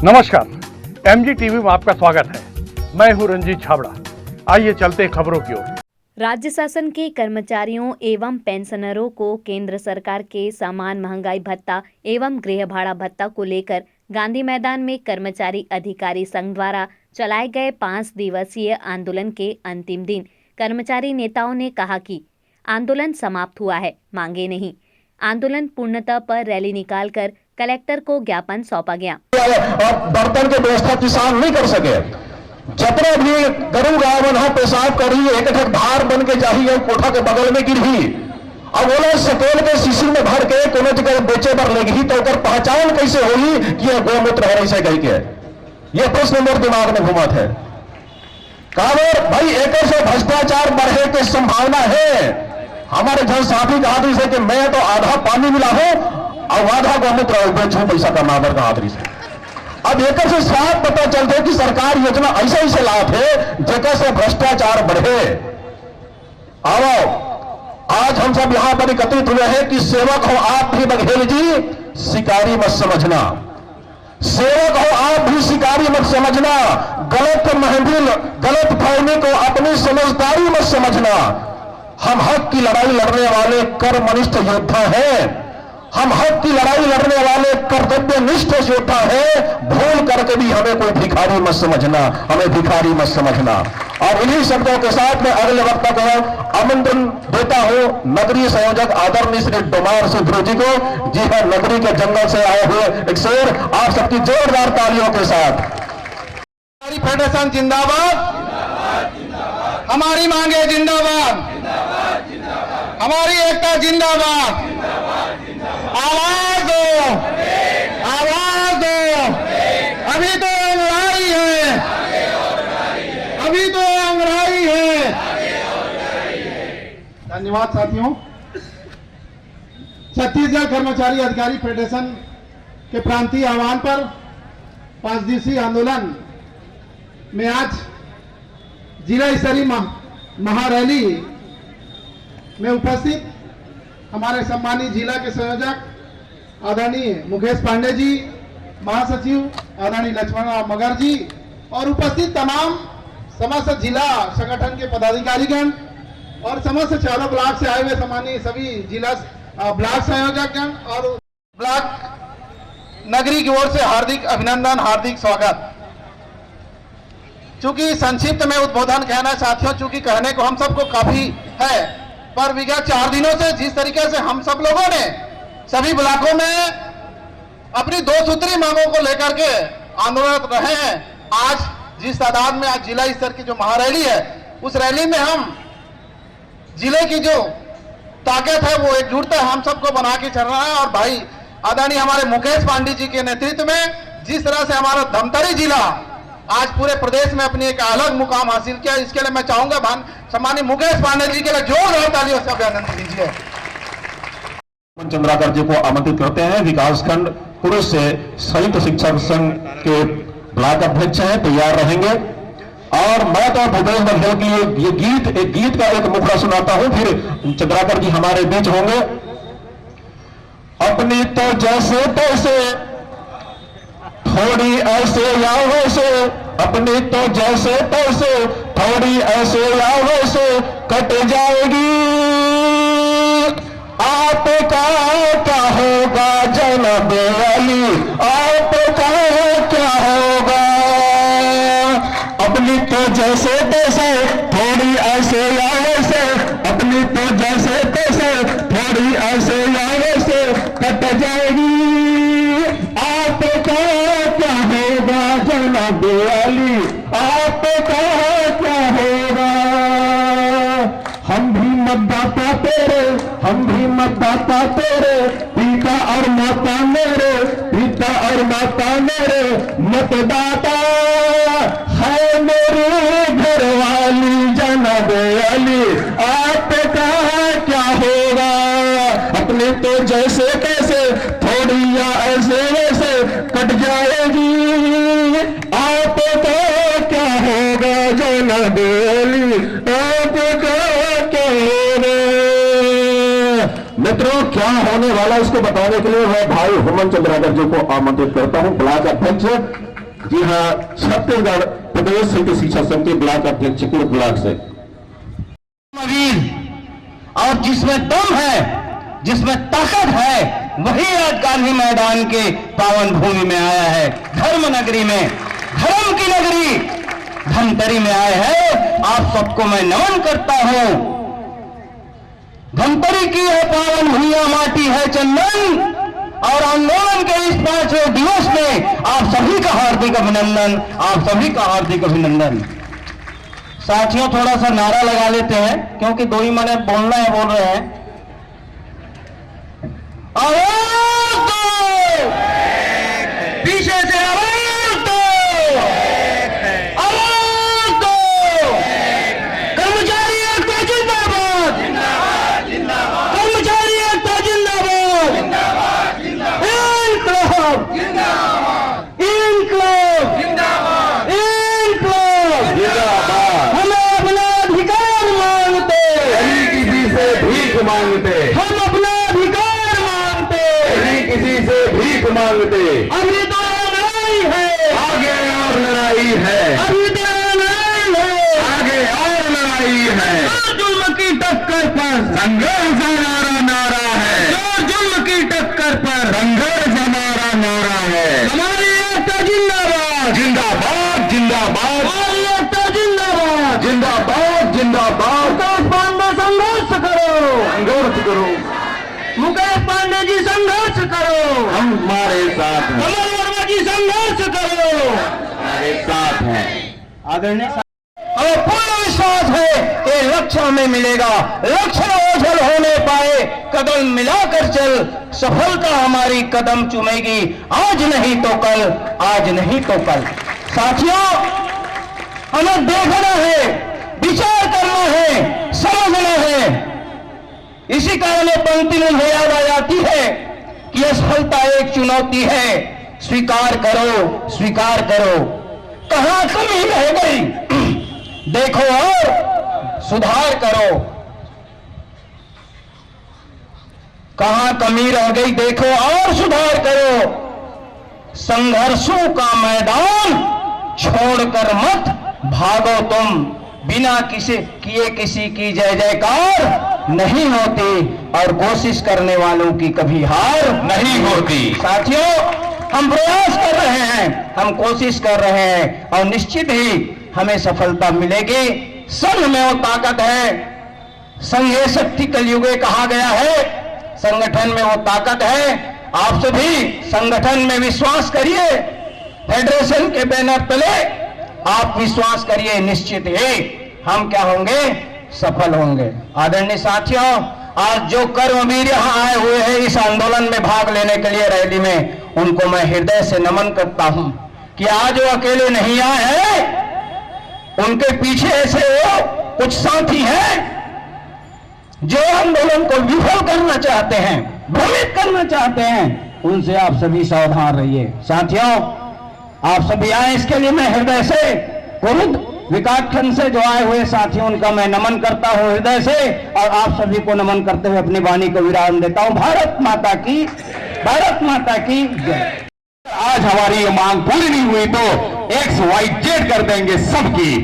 नमस्कार, MG TV में आपका स्वागत है। मैं हूं रंजीत छाबड़ा। आइए चलते हैं खबरों की ओर। राज्य शासन के कर्मचारियों एवं पेंशनरों को केंद्र सरकार के समान महंगाई भत्ता एवं गृह भाड़ा भत्ता को लेकर गांधी मैदान में कर्मचारी अधिकारी संघ द्वारा चलाए गए 5 दिवसीय आंदोलन के अंतिम दिन कर्मचारी नेताओं ने कहा कि आंदोलन समाप्त हुआ है, मांगे नहीं। आंदोलन पूर्णतः पर रैली निकालकर कलेक्टर को ज्ञापन सौंपा गया। बर्तन की व्यवस्था किसान नहीं कर सके, जितने भी गरु गावन हो पेशाब कर रही है, एक एक धार बन के जाही कोठा के बगल में गिरही, अब बोले सकेल के शिशिर में भर के कोनो जगह बेचे पर लगी तो ओकर पहचान कैसे होगी कि यह गोमूत्र है ऐसे कह के? यह प्रश्न मेरे दिमाग में घुमा थे। काबर भाई एक से भ्रष्टाचार बढ़े की संभावना है। हमारे जन साथी कहा से कि मैं तो आधा पानी मिला हूं और आधा गोमूत्र बेचूं पैसा कमावर का आदरी से। अब एक से साफ पता चलते कि सरकार योजना ऐसे ऐसे लाभ है जगह से भ्रष्टाचार बढ़े। आओ आज हम सब यहां पर एकत्रित हुए हैं कि सेवक हो आप भी बघेल जी, शिकारी मत समझना। सेवक हो आप भी शिकारी मत समझना। गलत महफिल गलत फहमी को अपनी समझदारी मत समझना। हम हक की लड़ाई लड़ने वाले कर्मनिष्ठ योद्धा हैं। हम हक की लड़ाई लड़ने वाले कर्तव्यनिष्ठ योद्धा हैं। भूल करके भी हमें कोई भिखारी मत समझना, हमें भिखारी मत समझना। और इन्हीं शब्दों के साथ मैं अगले वक्ता को आमंत्रण देता हूं नगरीय संयोजक आदरणीय श्री डोमार सिद्धू जी को। जी हां, नगरी के जंगल से आए हुए एक शेर, आप सबकी जोरदार तालियों के साथ। हमारी फेडरेशन जिंदाबाद, हमारी मांगे जिंदाबाद, हमारी एकता जिंदाबाद। आवाज दो, आवाज दो। अभी तो अंगड़ाई है, अभी तो अंगड़ाई है। धन्यवाद साथियों। छत्तीसगढ़ कर्मचारी अधिकारी फेडरेशन के प्रांतीय आह्वान पर 5 दिवसीय आंदोलन में आज जिला स्तरीय महारैली में उपस्थित हमारे सम्मानित जिला के संयोजक आदरणीय मुकेश पांडे जी, महासचिव आदरणीय लक्ष्मण मगर जी और उपस्थित तमाम समस्त जिला संगठन के पदाधिकारीगण और समस्त चारों ब्लॉक से आए हुए सम्मानित सभी जिला ब्लॉक संयोजकगण और ब्लॉक नगरी की ओर से हार्दिक अभिनंदन, हार्दिक स्वागत। चूंकि संक्षिप्त में उद्बोधन कहना साथियों, चूंकि कहने को हम सबको काफी है, पर विगत 4 दिनों से जिस तरीके से हम सब लोगों ने सभी ब्लॉकों में अपनी 2 सूत्री मांगों को लेकर के आंदोलन रहे हैं, आज जिस तादाद में आज जिला स्तर की जो महारैली है, उस रैली में हम जिले की जो ताकत है, वो एकजुटता हम सबको बना के चल रहा है। और भाई आदरणीय हमारे मुकेश पांडे जी के नेतृत्व में जिस तरह से हमारा धमतरी जिला आज पूरे प्रदेश में अपनी एक अलग मुकाम हासिल किया, इसके लिए मैं चाहूंगा सम्मानित मुकेश पांडे जी के लिए जोरदार तालियों से अभिनंदन दीजिए। चंद्राकर जी को आमंत्रित करते हैं। विकासखंड पुरुष से संयुक्त शिक्षक संघ के ब्लॉक अध्यक्ष हैं, तैयार रहेंगे। और मैं तो भूपेश बघेल के लिए ये गीत का एक मुखड़ा सुनाता हूं, फिर चंद्राकर जी हमारे बीच होंगे। अपनी तो जैसे तैसे थोड़ी ऐसे या वैसे, अपनी तो जैसे तैसे थोड़ी ऐसे या वैसे कट जाएगी। आपका क्या होगा जनाब अली, आपका क्या होगा। अपनी तो जैसे तैसे थोड़ी ऐसे या वैसे, अपनी तो जैसे तैसे थोड़ी ऐसे या वैसे कट जाएगी। आपका क्या होगा जनाब अली, आपका क्या होगा। हम भी मतदाता तेरे, हम भी मतदाता तेरे, पिता और माता मेरे, पिता और माता मेरे मतदाता है मेरी घरवाली जनाब अली, आपका क्या होगा। अपने तो जैसे कैसे थोड़ी या ऐसे वैसे कट जाएगी। आपका क्या होगा जनाब अली, आपका क्या होगा। मित्रों, क्या होने वाला इसको बताने के लिए मैं भाई हेमंत चंद्राकर जी को आमंत्रित करता हूं, ब्लॉक अध्यक्ष जी हाँ, छत्तीसगढ़ प्रदेश शिल्प शिक्षा समिति ब्लॉक अध्यक्ष चित्रकूट ब्लॉक से वीर और जिसमें दम है, जिसमें ताकत है, वही आज गांधी मैदान के पावन भूमि में आया है। धर्म नगरी में, धर्म की नगरी धमतरी में आए हैं। आप सबको मैं नमन करता हूं। धमतरी की है पावन भूमिया, माटी है चंदन, और आंदोलन के इस 5वें दिवस में आप सभी का हार्दिक अभिनंदन, आप सभी का हार्दिक अभिनंदन। साथियों, थोड़ा सा नारा लगा लेते हैं क्योंकि 2 ही मिनट बोलना है, बोल रहे हैं। आवाज दो, पीछे से आवाज दो, आवाज दो। कर्मचारी एकता जिंदाबाद, कर्मचारी एकता जिंदाबाद, इनकलाब, इनकलाब, इनकलाब। हमें अपना अधिकार मांगते, किसी से भीख मांगते, हम अपना अधिकार मांगते, किसी से भीख मांगते। अभी तो लड़ाई है, आगे और लड़ाई है, अभी तो लड़ाई है, आगे और लड़ाई है। जुल्म की टक्कर पर संघर्ष हमारा नारा है, जो जुल्म की टक्कर पर संघर्ष हमारा नारा है। हमारी एकता जिंदाबाद, जिंदाबाद जिंदाबाद हमारी एकता जिंदाबाद, जिंदाबाद जिंदाबाद। मुकेश पांडे संघर्ष करो, संघर्ष करो, मुकेश पांडे जी संघर्ष करो, हम हमारे साथ हैं, कमल वर्मा जी संघर्ष करो, हमारे साथ हैं। आदरणीय हमें पूर्ण विश्वास है कि लक्ष्य हमें मिलेगा। लक्ष्य ओझल होने पाए, कदम मिलाकर चल, सफलता हमारी कदम चूमेगी। आज नहीं तो कल, आज नहीं तो कल। साथियों, हमें देखना है, विचार करना है, समझना है। इसी कारण ये पंक्ति मुझे याद आ जाती है कि असफलता एक चुनौती है, स्वीकार करो, स्वीकार करो। कहां कमी रह गई देखो और सुधार करो, कहां कमी रह गई देखो और सुधार करो। संघर्षों का मैदान छोड़कर मत भागो तुम, बिना किसी की जय जयकार नहीं होती, और कोशिश करने वालों की कभी हार नहीं होती। साथियों, हम प्रयास कर रहे हैं, हम कोशिश कर रहे हैं, और निश्चित ही हमें सफलता मिलेगी। संघ में वो ताकत है, संघ शक्ति कलयुगे कहा गया है, संगठन में वो ताकत है। आप सभी संगठन में विश्वास करिए, फेडरेशन के बैनर तले आप विश्वास करिए, निश्चित ही हम क्या होंगे, सफल होंगे। आदरणीय साथियों, आज जो कर्मवीर यहाँ आए हुए हैं इस आंदोलन में भाग लेने के लिए रैली में, उनको मैं हृदय से नमन करता हूं कि आज वो अकेले नहीं आए हैं, उनके पीछे ऐसे कुछ साथी हैं जो आंदोलन को विफल करना चाहते हैं, भ्रमित करना चाहते हैं। उनसे आप सभी सावधान रहिए। साथियों, आप सभी आए, इसके लिए मैं हृदय से कुरुद विकासखंड से जो आए हुए साथियों, उनका मैं नमन करता हूं हृदय से, और आप सभी को नमन करते हुए अपनी वाणी को विराम देता हूं। भारत माता की, भारत माता की जय। आज हमारी ये मांग पूरी नहीं हुई तो XYZ कर देंगे सबकी।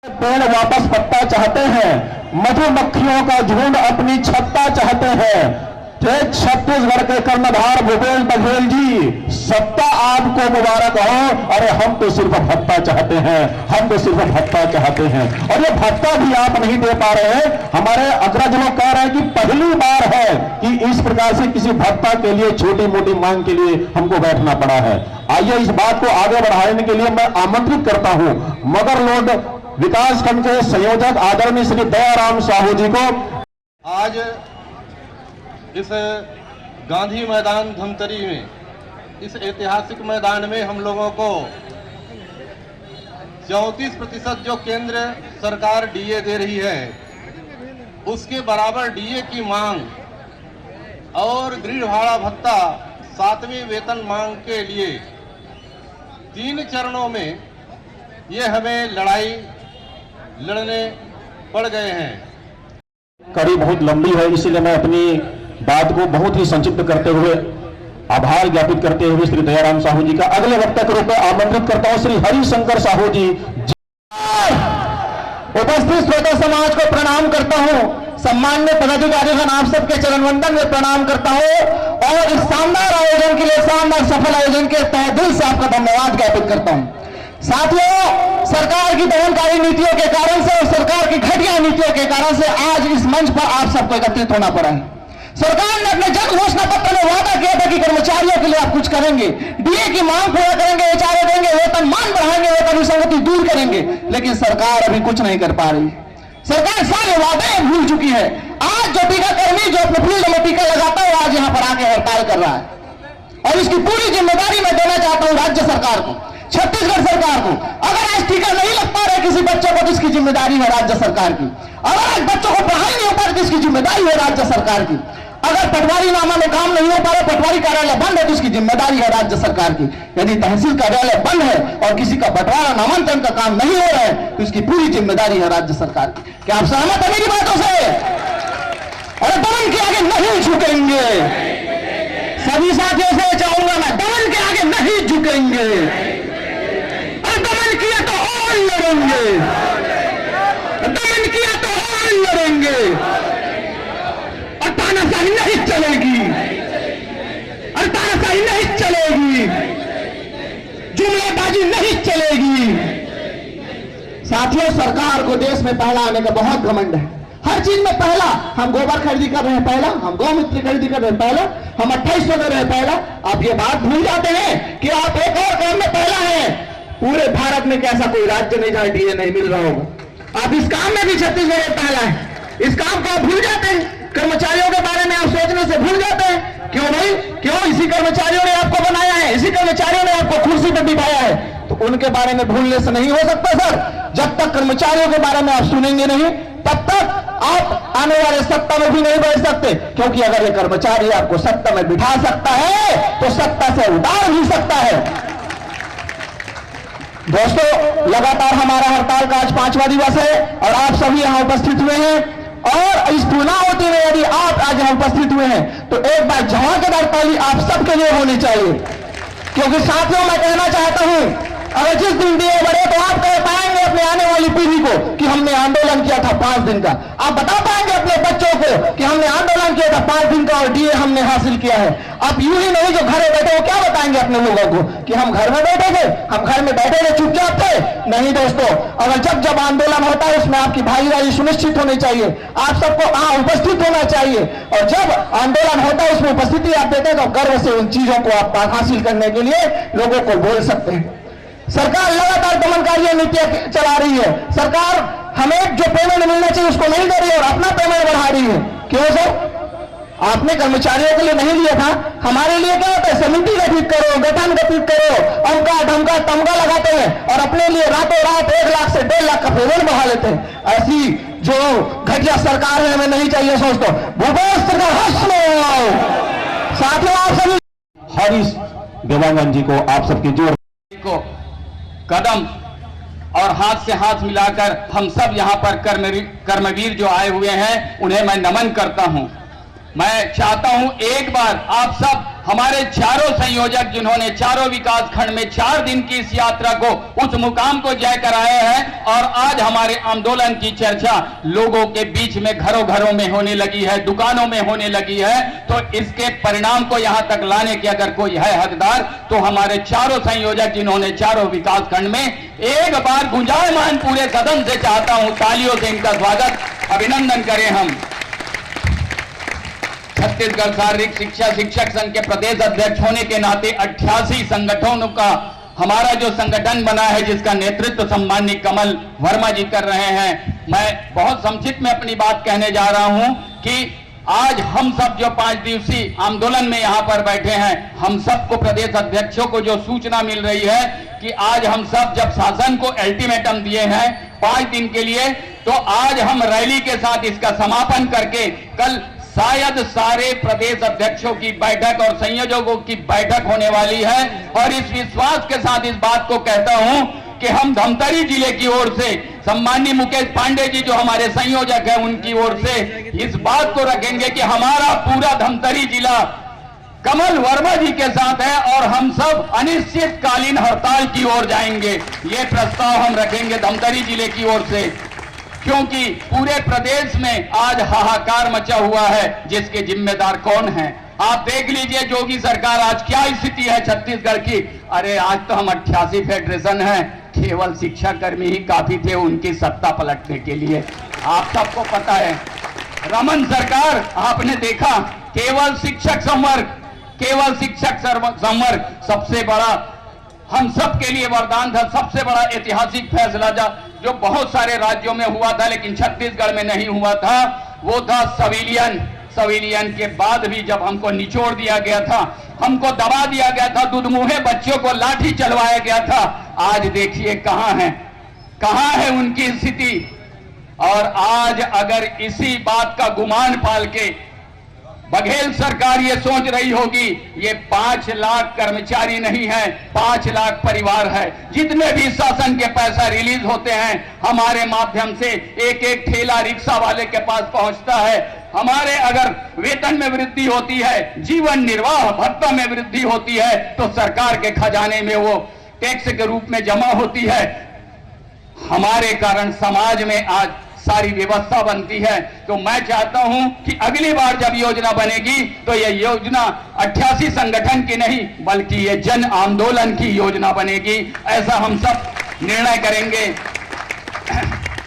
पेड़ वापस पत्ता चाहते हैं, मधुमक्खियों का झुंड अपनी छत्ता चाहते हैं। छत्तीसगढ़ के कर्णधार भूपेश बघेल जी, सत्ता आपको मुबारक हो। अरे हम तो सिर्फ भत्ता चाहते हैं, हम तो सिर्फ भत्ता चाहते हैं, और ये भत्ता भी आप नहीं दे पा रहे हैं। हमारे अग्रज लोग कह रहे हैं कि पहली बार है कि इस प्रकार से किसी भत्ता के लिए, छोटी मोटी मांग के लिए हमको बैठना पड़ा है। आइए इस बात को आगे बढ़ाने के लिए मैं आमंत्रित करता हूं मगर लोड विकासखंड के संयोजक आदरणीय श्री दयाराम साहू जी को। आज इस गांधी मैदान धमतरी में, इस ऐतिहासिक मैदान में हम लोगों को 34% जो केंद्र सरकार डीए दे रही है, उसके बराबर डीए की मांग और गृह भाड़ा भत्ता 7वें वेतन मांग के लिए 3 चरणों में ये हमें लड़ाई लड़ने पड़ गए हैं। कड़ी बहुत लंबी है, इसीलिए मैं अपनी बात को बहुत ही संक्षिप्त करते हुए आभार ज्ञापित करते हुए श्री दयाराम साहू जी का अगले वक्ता के रूप में आमंत्रित करता हूं श्री हरिशंकर साहू जी। उपस्थित श्रोता समाज को प्रणाम करता हूं, सम्मान्य पदाधिकारीगण आप सबके चरण वंदन में प्रणाम करता हूं और इस शानदार आयोजन के लिए, शानदार सफल आयोजन के तहे दिल से आपका धन्यवाद ज्ञापित करता हूं। साथियों, सरकार की दमनकारी नीतियों के कारण से और सरकार की घटिया नीतियों के कारण से आज इस मंच पर आप सबको एकत्रित होना पड़ा है। सरकार ने अपने जन घोषणा पत्र में वादा किया था कि कर्मचारियों के लिए आप कुछ करेंगे, डीए की मांग पूरा करेंगे, एचआरए देंगे, वेतनमान बढ़ाएंगे, वेतन विसंगति दूर करेंगे, लेकिन सरकार अभी कुछ नहीं कर पा रही। सरकार सारे वादे भूल चुकी है। आज जो टीकाकर्मी जो अपने फील्ड में टीका लगाता है आज यहां पर आके हड़ताल कर रहा है और इसकी पूरी जिम्मेदारी मैं देना चाहता हूं राज्य सरकार को, छत्तीसगढ़ सरकार को। अगर आज टीका नहीं लग पा रहा है किसी बच्चे को तो इसकी जिम्मेदारी है राज्य सरकार की। अगर आज बच्चों को पढ़ाई नहीं हो पा रही तो इसकी जिम्मेदारी है राज्य सरकार की। अगर पटवारी नामा में काम नहीं हो पा रहा, पटवारी कार्यालय बंद है तो इसकी जिम्मेदारी है राज्य सरकार की। यदि तहसील कार्यालय बंद है और किसी का बंटवारा नामांतरण का काम नहीं हो रहा है तो इसकी पूरी जिम्मेदारी है राज्य सरकार की। क्या आप सहमत हैं मेरी बातों से? और दमन के आगे नहीं झुकेंगे। सभी साथियों से चाहूंगा मैं, दमन के आगे नहीं झुकेंगे। और दमन किया तो और लड़ेंगे, दमन किया तो और लड़ेंगे। और तानाशाही नहीं चलेगी, और तानाशाही नहीं चलेगी, जुमलाबाजी नहीं चलेगी। साथियों, सरकार को देश में पहला आने का बहुत घमंड है। हर चीज में पहला। हम गोबर खरीदी कर रहे हैं पहला, हम गौमूत्र खरीदी कर रहे हैं पहला, हम 2800 दे रहे हैं पहला। आप ये बात भूल जाते हैं कि आप एक और काम में पहला है। पूरे भारत में कैसा कोई राज्य नहीं जहां डीए नहीं मिल रहा होगा। आप इस काम में भी छत्तीसगढ़ पहला है। इस काम को आप भूल जाते हैं। कर्मचारियों के बारे में आप सोचने से भूल जाते हैं। क्यों भाई? क्यों? इसी कर्मचारियों ने आपको बनाया है, इसी कर्मचारियों ने आपको कुर्सी पर बिठाया है, तो उनके बारे में भूलने से नहीं हो सकता सर। जब तक कर्मचारियों के बारे में आप सुनेंगे नहीं तब तक आप आने वाले सत्ता में भी नहीं बैठ सकते। क्योंकि अगर ये कर्मचारी आपको सत्ता में बिठा सकता है तो सत्ता से उतार भी सकता है। दोस्तों, लगातार हमारा हड़ताल का आज 5वां दिवस है और आप सभी यहां उपस्थित हुए हैं। और इस चुनाव में यदि आप आज यहां उपस्थित हुए हैं तो एक बार धमाकेदार ताली आप सबके लिए होनी चाहिए। क्योंकि साथियों, मैं कहना चाहता हूं, अगर जिस दिन डीए बढ़े तो आप कह पाएंगे अपने आने वाली पीढ़ी को कि हमने आंदोलन किया था 5 दिन का। आप बता पाएंगे अपने बच्चों को कि हमने आंदोलन किया था 5 दिन का और डीए हमने हासिल किया है। आप यूं ही नहीं जो घरे बैठे वो क्या बताएंगे अपने लोगों को कि हम घर में बैठे थे, हम घर में बैठे थे, चुपचाप थे? नहीं दोस्तों, अगर जब आंदोलन होता है उसमें आपकी भागीदारी सुनिश्चित होनी चाहिए। आप सबको वहां उपस्थित होना चाहिए और जब आंदोलन होता है उसमें उपस्थिति आप देते हैं तो गर्व से उन चीजों को आप हासिल करने के लिए लोगों को बोल सकते हैं। सरकार लगातार दमनकारी नीतियां चला रही है। सरकार हमें जो पेमेंट मिलना चाहिए उसको नहीं दे रही है और अपना पेमेंट बढ़ा रही है। क्यों सर? आपने कर्मचारियों के लिए नहीं लिया था, हमारे लिए क्या होता है? समिति गठित करो, गठन गठित करो, अमका ढमका तमगा लगाते हैं और अपने लिए रातों रात 1 लाख से 1.5 लाख का पेमेंट बढ़ा लेते हैं। ऐसी जो घटिया सरकार है हमें नहीं चाहिए दोस्तों। भूपेश सरकार हर्ष में। साथियों, आप सभी हरीश देवांगन जी को आप सबकी जोर को कदम और हाथ से हाथ मिलाकर हम सब यहां पर कर्मवीर जो आए हुए हैं उन्हें मैं नमन करता हूं। मैं चाहता हूं एक बार आप सब हमारे चारों संयोजक जिन्होंने चारों विकास खंड में 4 दिन की इस यात्रा को उस मुकाम को जय कर आए हैं और आज हमारे आंदोलन की चर्चा लोगों के बीच में घरों घरों में होने लगी है, दुकानों में होने लगी है, तो इसके परिणाम को यहां तक लाने के अगर कोई है हकदार तो हमारे चारों संयोजक जिन्होंने चारों विकास खंड में एक बार गुंजायमान पूरे सदन से चाहता हूं तालियों से इनका स्वागत अभिनंदन करें। हम छत्तीसगढ़ शारीरिक शिक्षा शिक्षक संघ के प्रदेश अध्यक्ष होने के नाते 88 संगठनों का हमारा जो संगठन बना है जिसका नेतृत्व सम्माननीय कमल वर्मा जी कर रहे हैं। मैं बहुत संक्षिप्त में अपनी बात कहने जा रहा हूं कि आज हम सब जो 5 दिवसीय आंदोलन में यहां पर बैठे हैं, हम सबको प्रदेश अध्यक्षों को जो सूचना मिल रही है कि आज हम सब जब शासन को अल्टीमेटम दिए हैं 5 दिन के लिए, तो आज हम रैली के साथ इसका समापन करके कल शायद सारे प्रदेश अध्यक्षों की बैठक और संयोजकों की बैठक होने वाली है। और इस विश्वास के साथ इस बात को कहता हूं कि हम धमतरी जिले की ओर से सम्माननीय मुकेश पांडे जी जो हमारे संयोजक हैं उनकी ओर से इस बात को रखेंगे कि हमारा पूरा धमतरी जिला कमल वर्मा जी के साथ है और हम सब अनिश्चितकालीन हड़ताल की ओर जाएंगे। ये प्रस्ताव हम रखेंगे धमतरी जिले की ओर से, क्योंकि पूरे प्रदेश में आज हाहाकार मचा हुआ है। जिसके जिम्मेदार कौन है? आप देख लीजिए योगी सरकार आज क्या स्थिति है छत्तीसगढ़ की। अरे आज तो हम 88 फेडरेशन है, केवल शिक्षा कर्मी ही काफी थे उनकी सत्ता पलटने के लिए। आप सबको पता है रमन सरकार, आपने देखा केवल शिक्षक संवर्ग सबसे बड़ा हम सब के लिए वरदान था, सबसे बड़ा ऐतिहासिक फैसला जो बहुत सारे राज्यों में हुआ था लेकिन छत्तीसगढ़ में नहीं हुआ था, वो था सविलियन के बाद भी जब हमको निचोड़ दिया गया था, हमको दबा दिया गया था, दुधमुहे बच्चों को लाठी चलवाया गया था। आज देखिए कहां है उनकी स्थिति। और आज अगर इसी बात का गुमान पाल के बघेल सरकार ये सोच रही होगी, ये 5 लाख कर्मचारी नहीं है, 5 लाख परिवार है। जितने भी शासन के पैसा रिलीज होते हैं हमारे माध्यम से एक एक ठेला रिक्शा वाले के पास पहुंचता है। हमारे अगर वेतन में वृद्धि होती है, जीवन निर्वाह भत्ता में वृद्धि होती है, तो सरकार के खजाने में वो टैक्स के रूप में जमा होती है। हमारे कारण समाज में आज सारी व्यवस्था बनती है। तो मैं चाहता हूं कि अगली बार जब योजना बनेगी तो यह योजना 88 संगठन की नहीं बल्कि ये जन आंदोलन की योजना बनेगी। ऐसा हम सब निर्णय करेंगे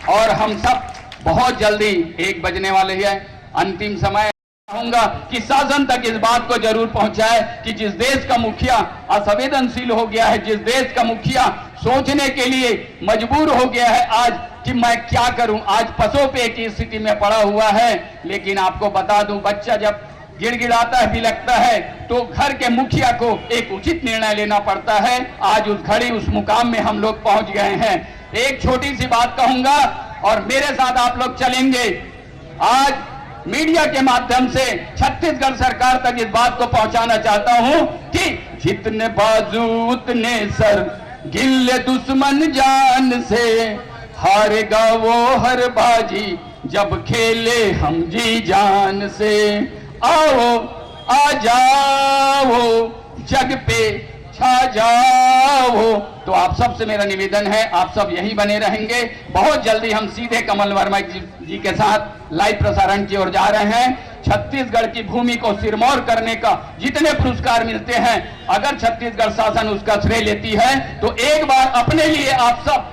और हम सब बहुत जल्दी 1 बजने वाले हैं, अंतिम समय कहूंगा कि शासन तक इस बात को जरूर पहुंचाए कि जिस देश का मुखिया असंवेदनशील हो गया है, जिस देश का मुखिया सोचने के लिए मजबूर हो गया है आज कि मैं क्या करूं, आज पसोपे की स्थिति में पड़ा हुआ है। लेकिन आपको बता दूं, बच्चा जब गिड़गिड़ाता है, बिलखता है, तो घर के मुखिया को एक उचित निर्णय लेना पड़ता है। आज उस घड़ी उस मुकाम में हम लोग पहुंच गए हैं। एक छोटी सी बात कहूंगा और मेरे साथ आप लोग चलेंगे। आज मीडिया के माध्यम से छत्तीसगढ़ सरकार तक इस बात को पहुंचाना चाहता हूं कि जितने बाजू उतने सर, गिल्ले दुश्मन जान से, हारेगा वो हर बाजी जब खेले हम जी जान से। आओ आ जाओ जग पे छा जाओ। तो आप सब से मेरा निवेदन है, आप सब यहीं बने रहेंगे। बहुत जल्दी हम सीधे कमल वर्मा जी के साथ लाइव प्रसारण की ओर जा रहे हैं। छत्तीसगढ़ की भूमि को सिरमौर करने का जितने पुरस्कार मिलते हैं, अगर छत्तीसगढ़ शासन उसका श्रेय लेती है तो एक बार अपने लिए आप सब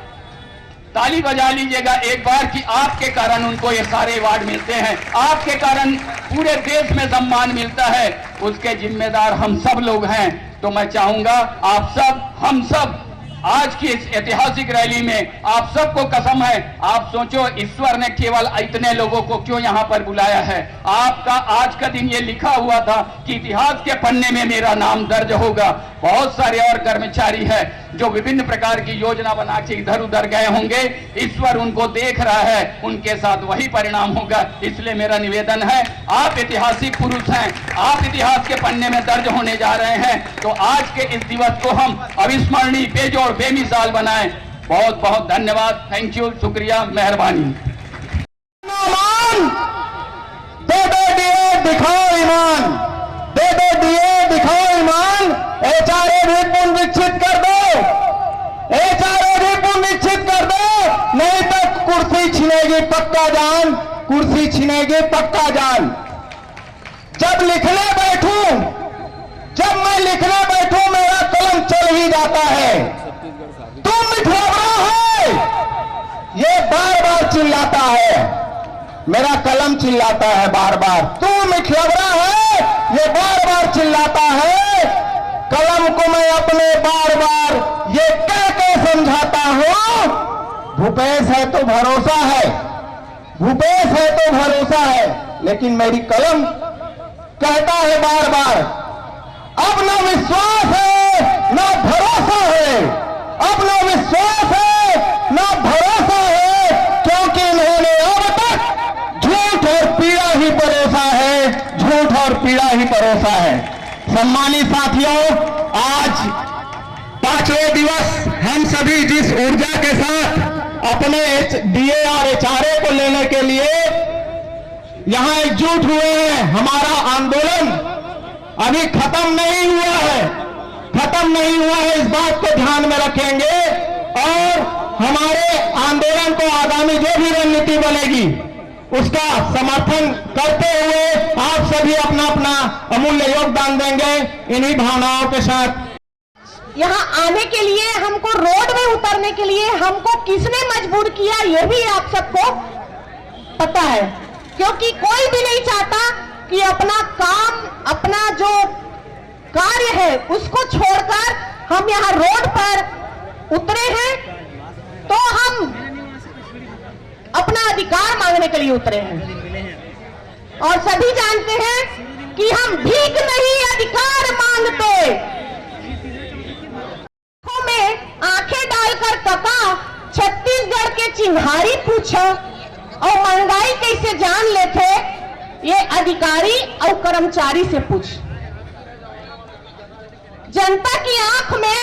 ताली बजा लीजिएगा एक बार कि आपके कारण उनको ये सारे अवार्ड मिलते हैं, आपके कारण पूरे देश में सम्मान मिलता है। उसके जिम्मेदार हम सब लोग हैं। तो मैं चाहूंगा आप सब, हम सब आज की इस ऐतिहासिक रैली में आप सबको कसम है, आप सोचो ईश्वर ने केवल इतने लोगों को क्यों यहां पर बुलाया है। आपका आज का दिन ये लिखा हुआ था कि इतिहास के पन्ने में मेरा नाम दर्ज होगा। बहुत सारे और कर्मचारी है जो विभिन्न प्रकार की योजना बना के इधर उधर गए होंगे, ईश्वर उनको देख रहा है, उनके साथ वही परिणाम होगा। इसलिए मेरा निवेदन है, आप ऐतिहासिक पुरुष हैं, आप इतिहास के पन्ने में दर्ज होने जा रहे हैं। तो आज के इस दिवस को हम अविस्मरणीय, बेजोड़, बेमिसाल बनाएं। बहुत बहुत धन्यवाद, थैंक यू, शुक्रिया, मेहरबानी। दे दो दिए दिखाओ ईमान, दे दो दिए दिखाओ ईमान, HRA भी पुनरीक्षित कर दो, HRA भी पुनरीक्षित कर दो, नहीं तो कुर्सी छीनेगी पक्का जान, कुर्सी छीनेगी पक्का जान। जब मैं लिखने बैठूं मेरा कलम चल ही जाता है। तुम मिठलावरा है, ये बार बार चिल्लाता है, मेरा कलम चिल्लाता है बार बार। तू मिठलावरा है, ये बार बार चिल्लाता है। कलम को मैं अपने बार बार ये कह के समझाता हूं, भूपेश है तो भरोसा है, भूपेश है तो भरोसा है। लेकिन मेरी कलम कहता है बार बार, अब न विश्वास है न भरोसा है, अब न विश्वास है न भरोसा है, क्योंकि इन्होंने अब तक झूठ और पीड़ा ही परोसा है, झूठ और पीड़ा ही परोसा है। सम्मानित साथियों, आज 5वें दिवस हम सभी जिस ऊर्जा के साथ अपने DA और HRA को लेने के लिए यहां एकजुट हुए हैं, हमारा आंदोलन अभी खत्म नहीं हुआ है, खत्म नहीं हुआ है, इस बात को ध्यान में रखेंगे और हमारे आंदोलन को आगामी जो भी रणनीति बनेगी उसका समर्थन करते हुए आप सभी अपना अपना अमूल्य योगदान देंगे। इन्हीं भावनाओं के साथ यहाँ आने के लिए, हमको रोड में उतरने के लिए हमको किसने मजबूर किया ये भी आप सबको पता है, क्योंकि कोई भी नहीं चाहता कि अपना काम, अपना जो कार्य है उसको छोड़कर हम यहाँ रोड पर उतरे हैं, तो हम अपना अधिकार मांगने के लिए उतरे हैं। और सभी जानते हैं कि हम भीख नहीं अधिकार मांगते। में आंखें डालकर कका छत्तीसगढ़ के चिन्हारी पूछा और महंगाई कैसे जान लेते, ये अधिकारी और कर्मचारी से पूछ। जनता की आंख में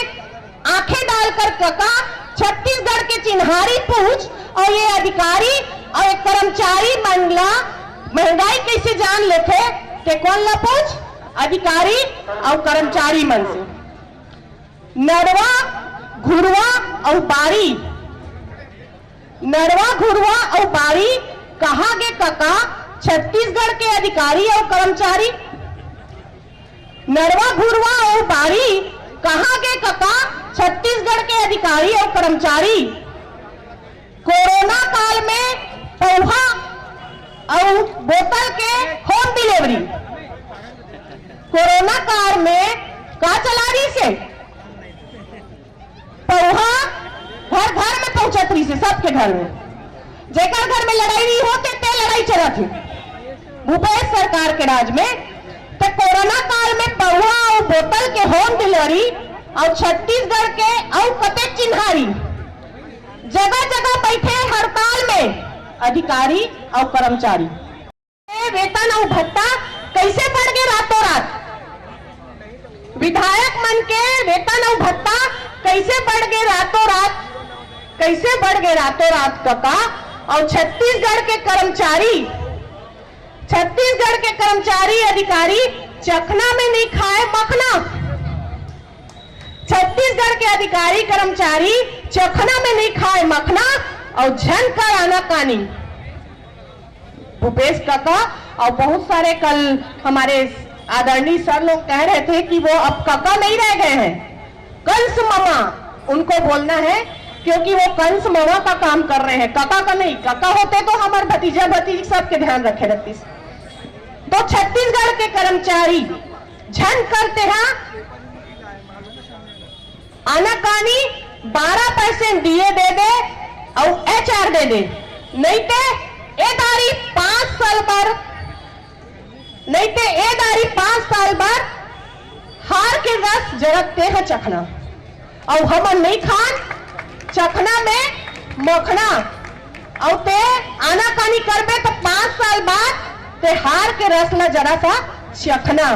आंखें डालकर कका छत्तीसगढ़ के चिन्हारी पूछ और ये अधिकारी और कर्मचारी मंडला महंगाई कैसे जान लेते, ते कौन ला पूछ? अधिकारी और कर्मचारी मन से। नरवा घुरवा और बारी, नरवा घुरवा और बारी कहा गे कका छत्तीसगढ़ के अधिकारी और कर्मचारी। नरवा घुरवा और बारी कहा गे कका छत्तीसगढ़ के अधिकारी और कर्मचारी। कोरोना काल में पौहा और बोतल के होम डिलीवरी, कोरोना काल में का चला रही से पौहा घर घर में पहुंचत रही से, सबके घर में, जेकर घर में लड़ाई नहीं होते ते लड़ाई चला थी भूपेश सरकार के राज में। तो कोरोना काल में पौहा और बोतल के होम डिलीवरी और छत्तीसगढ़ के और कते चिन्हारी जगह जगह बैठे हड़ताल में अधिकारी और कर्मचारी। वेतन और भत्ता कैसे बढ़ गए रातों रात, विधायक मन के वेतन और भत्ता कैसे बढ़ गए रातों रात, कैसे बढ़ गए रातों रात कका। और छत्तीसगढ़ के कर्मचारी अधिकारी चखना में नहीं खाए मखना, छत्तीसगढ़ के अधिकारी कर्मचारी चखना में नहीं खाए मखना और झन कर आना कानी। भूपेश काका और बहुत सारे कल हमारे आदरणीय सर लोग कह रहे थे कि वो अब काका नहीं रह गए हैं, कंस मामा उनको बोलना है, क्योंकि वो कंस मामा का काम कर रहे हैं, काका का नहीं। काका होते तो हमारे भतीजा भतीजी सबके ध्यान रखे रहती। तो छत्तीसगढ़ के कर्मचारी झन करते हैं आनाकानी, 12% डीए दे दे और एचआर दे दे, नहीं ते एदारी 5 साल पर, नहीं ते एदारी 5 साल पर हार के रस जरकते हैं चखना और हम नहीं खान चखना में मखना और ते आनाकानी करबे तो 5 साल बाद ते हार के रस ला जरा सा चखना।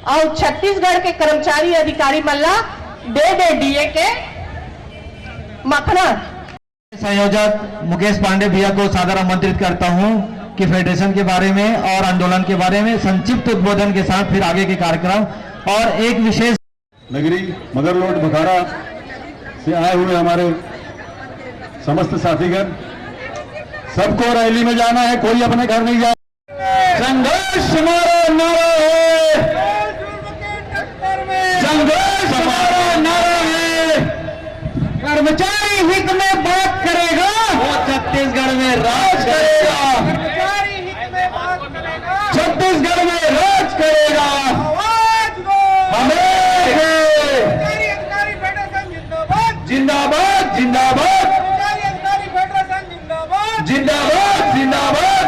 और छत्तीसगढ़ के कर्मचारी अधिकारी मल्ला दे दे डीए के मखना। संयोजक मुकेश पांडे भैया को सादर आमंत्रित करता हूं कि फेडरेशन के बारे में और आंदोलन के बारे में संक्षिप्त उद्बोधन के साथ फिर आगे के कार्यक्रम और एक विशेष नगरी मगरलोड बुखारा से आए हुए हमारे समस्त साथीगण, सबको रैली में जाना है, कोई अपने घर नहीं जाए। संघर्ष हमारा नारा है, संघर्ष हमारा नारा है। कर्मचारी हित में बात करेगा वो छत्तीसगढ़ में राज करेगा, छत्तीसगढ़ में राज करेगा। हमें जिंदाबाद जिंदाबाद जिंदाबाद जिंदाबाद।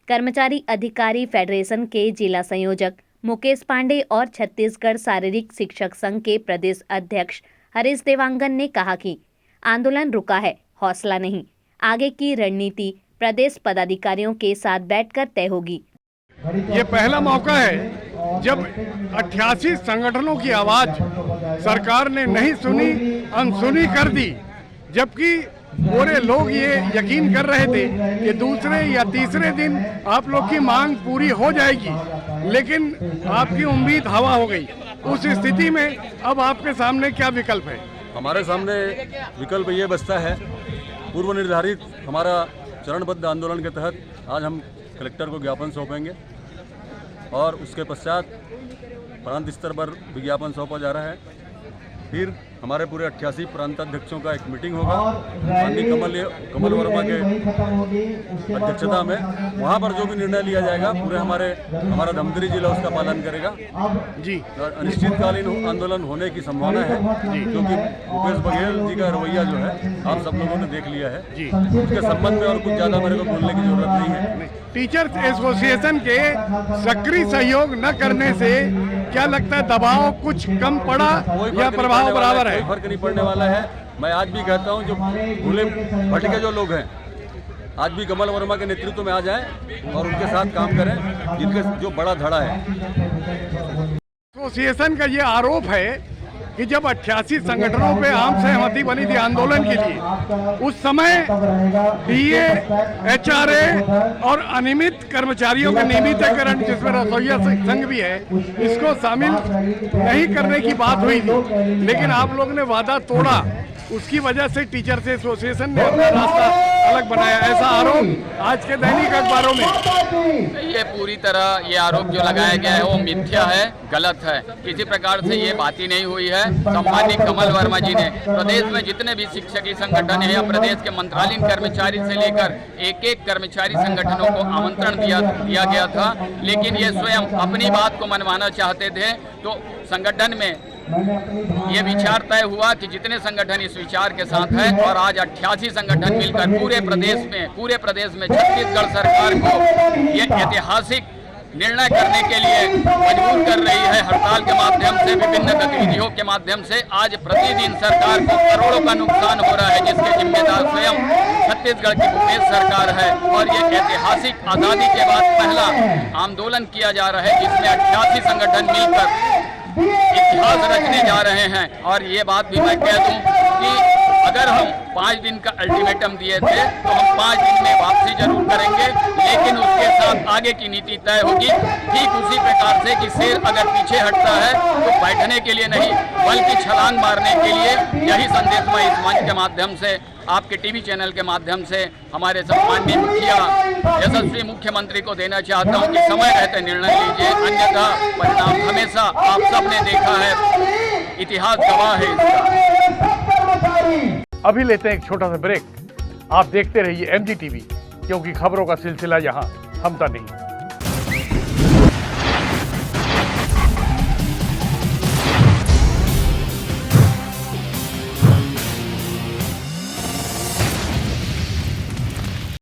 कर्मचारी अधिकारी फेडरेशन के जिला संयोजक मुकेश पांडे और छत्तीसगढ़ शारीरिक शिक्षक संघ के प्रदेश अध्यक्ष हरीश देवांगन ने कहा कि आंदोलन रुका है, हौसला नहीं। आगे की रणनीति प्रदेश पदाधिकारियों के साथ बैठकर तय होगी। ये पहला मौका है जब 88 संगठनों की आवाज सरकार ने नहीं सुनी, अनसुनी कर दी, जबकि पूरे लोग ये यकीन कर रहे थे कि दूसरे या तीसरे दिन आप लोग की मांग पूरी हो जाएगी, लेकिन आपकी उम्मीद हवा हो गई। उस स्थिति में अब आपके सामने क्या विकल्प है? हमारे सामने विकल्प ये बचता है, पूर्व निर्धारित हमारा चरणबद्ध आंदोलन के तहत आज हम कलेक्टर को ज्ञापन सौंपेंगे और उसके पश्चात प्रांत स्तर पर विज्ञापन सौंपा जा रहा है। फिर हमारे पूरे 88 प्रांताध्यक्षों का एक मीटिंग होगा माननीय कमल वर्मा के अध्यक्षता में। वहाँ पर जो भी निर्णय लिया जाएगा पूरे हमारा धमतरी जिला उसका पालन करेगा जी। अनिश्चितकालीन आंदोलन होने की संभावना है जी, क्योंकि भूपेश बघेल जी का रवैया जो है आप सब लोगों ने देख लिया है जी। उसके संबंध में और कुछ ज़्यादा मेरे को बोलने की जरूरत नहीं है। टीचर्स एसोसिएशन के सक्रिय सहयोग न करने से क्या लगता है, दबाव कुछ कम पड़ा या प्रभाव बराबर है? कोई फर्क नहीं पड़ने वाला है। मैं आज भी कहता हूं, जो भूले भटके जो लोग हैं आज भी कमल वर्मा के नेतृत्व में आ जाएं और उनके साथ काम करें, जिनके जो बड़ा धड़ा है। एसोसिएशन का ये आरोप है कि जब 88 संगठनों पे आम सहमति बनी थी आंदोलन के लिए, उस समय डीए, एचआरए और अनियमित कर्मचारियों के नियमितीकरण, जिसमें रसोइया संघ भी है, इसको शामिल नहीं करने की बात हुई थी, लेकिन आप लोग ने वादा तोड़ा। उसकी वजह से टीचर्स एसोसिएशन ने अपना रास्ता अलग बनाया, ऐसा आरोप आज के दैनिक अखबारों में। ये पूरी तरह ये आरोप जो लगाया गया है वो मिथ्या है, गलत है। किसी प्रकार से ये बात ही नहीं हुई है। सम्मानित कमल वर्मा जी ने प्रदेश में जितने भी शिक्षकी संगठन है या प्रदेश के मंत्रालयीन कर्मचारी से लेकर एक कर्मचारी संगठनों को आमंत्रण दिया गया था, लेकिन ये स्वयं अपनी बात को मनवाना चाहते थे। तो संगठन में ये विचार तय हुआ कि जितने संगठन इस विचार के साथ हैं, और आज 88 संगठन मिलकर पूरे प्रदेश में छत्तीसगढ़ सरकार को ये ऐतिहासिक निर्णय करने के लिए मजबूर कर रही है। हड़ताल के माध्यम से, विभिन्न गतिविधियों के माध्यम से आज प्रतिदिन सरकार को करोड़ों का नुकसान हो रहा है, जिसके जिम्मेदार स्वयं छत्तीसगढ़ की भूपेश सरकार है। और ये ऐतिहासिक आज़ादी के बाद पहला आंदोलन किया जा रहा है, जिसमें 88 संगठन मिलकर इतिहास रचने जा रहे हैं। और ये बात भी मैं कह दूं कि अगर हम 5 दिन का अल्टीमेटम दिए थे तो हम 5 दिन में वापसी जरूर करेंगे, लेकिन उसके साथ आगे की नीति तय होगी। ठीक उसी प्रकार से कि शेर अगर पीछे हटता है तो बैठने के लिए नहीं बल्कि छलांग मारने के लिए। यही संदेश मैं इस मंच के माध्यम से, आपके टीवी चैनल के माध्यम से हमारे सम्माननीय मुखिया यशस्वी मुख्यमंत्री को देना चाहता हूं कि समय रहते निर्णय लीजिए, अन्यथा परिणाम हमेशा आप सबने देखा है, इतिहास गवाह है इसका। अभी लेते हैं एक छोटा सा ब्रेक। आप देखते रहिए MG TV, क्योंकि खबरों का सिलसिला यहाँ थमता नहीं।